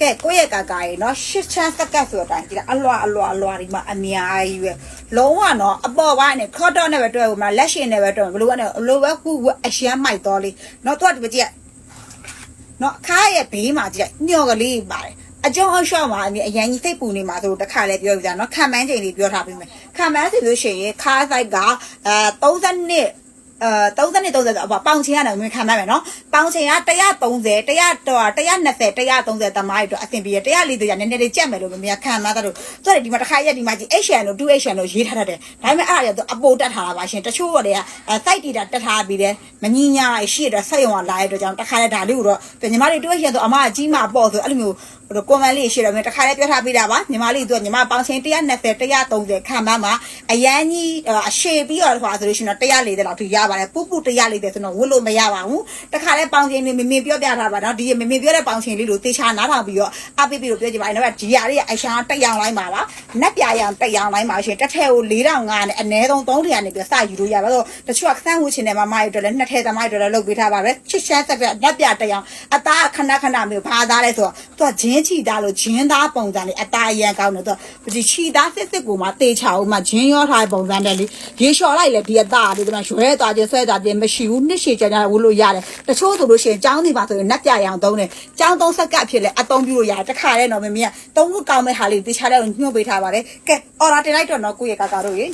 ကဲကိုယ့်ရဲ့ကာကာရေနော်ရှစ်ချမ်းစက်ကတ်ဆိုတဲ့အတိုင်းကြည့်လိုက်အလွာဒီမှာအများကြီးပဲလုံးဝနော်အပေါ်ပိုင်းနဲ့ခေါ့တော့နဲ့ပဲတွဲဦးမှာလက်ရှင်နဲ့ပဲတွဲဘလို့ကနေလိုပဲခုအရှမ်းမိုက်တော့လေနော်သူကဒီကြည့်နော်ခါရဲ့ဘေးမှာကြည့်ညော့ကလေးပါတယ်အကျောင်းအရှော့မှာအရင်ကြီးစိတ်ပူနေမှာဆိုတခါလဲပြောပြကြနော်ခံမန်းချိန်လေးပြောထားပြီးမယ်ခံမန်းဆိုလို့ရှိရင်ခါဆိုင်က32 30ပေါင်ချင်းရတယ်မင်းခံမှန်းမယ်နော်ပေါင်ချင်းက130 120 130တမိုင်းအတွက်အဆင်ပြေတယ်140ကျနည်းနည်းလေးကြက်မယ်လို့မင်းခံမှန်းတာတို့သူကဒီမှာတစ်ခါရက်ဒီမှာကြည့် HN တို့ 2HN တို့ရေးထားတတ်တယ်ဒါပေမဲ့အဲ့ဒါတွေအပိုတက်ထားတာပါရှင်တချို့တွေက site data တက်ထားပြီးတယ်မငင်းညာရှိတဲ့ဆက်ရုံကလာရတဲ့အတွက်ကြောင့်တစ်ခါလဲဒါလေးကိုတော့ညီမလေး 2HN ဆိုအမအကြီးမပေါ့ဆိုအဲ့လိုမျိုးကွန်မန့်လေးရှိတော့မင်းတစ်ခါလဲပြောထားပေးတာပါညီမလေးတို့ညီမပေါင်ချင်း120 130ခံမှန်းမှာအရန်ကြီးအရှည်ပြီးတော့ဆိုလို့ရှိရင်တော့140လောက်ထိရပါတယ်ပူ140ဆိုတော့ဝတ်လို့မရပါဘူးတခါလဲပေါင်ချင်းမင်းပြောပြထားပါနော်ဒီမင်းပြောတဲ့ပေါင်ချင်းလေးလို့တေချာနားထောင်ပြီးတော့အပိပြီးတော့ပြောကြပါနော်ဒီຢာလေးအရှာတက်ရောင်လိုက်ပါနက်ပြာရောင်တက်ရောင်လိုက်ပါရှင်တစ်ထည့်ကို4500နဲ့အနည်းဆုံး300နဲ့ပြစယူလို့ရပါတော့တချို့ကခန်းဝချင်တယ်မမရတော့လဲနှစ်ထည့်သမိုင်းတော့လဲလုပ်ပေးထားပါပဲချစ်ချမ်းဆက်ပြနက်ပြတက်ရောင်အသားခဏမျိုးဘာသားလဲဆိုတော့သူကဂျင်းချီသားလို့ဂျင်းသားပုံစံလေးအသားအရန်ကောင်းတယ်သူကဒီချီသားစစ်ကိုမှတေချာဦးမှဂျင်းရောထားပုံစံတဲ့လေရေလျှော်လိုက်လေဒီအသားလေးဒီမှာရွဲသွားခြင်းဆွဲသွားခြင်းမရှိဘူးနှစ်ရှည်ကြာဝလို့ရတယ်တချို့ဆိုလို့ရှိရင်ចောင်းနေပါဆိုရင်နက်ပြရောင်သုံးတယ်ចောင်းသုံးဆက်ကပ်ဖြစ်လဲအသုံးပြုလို့ရတယ်တခါလဲတော့မင်းကသုံးခုကောင်းမဲ့ဟာလေးတေချာလဲညှို့ပေးထားပါတယ်ကဲအော်ဒါတင်လိုက်တော့နော်ကိုယ့်ရဲ့ကာကာတို့ရေ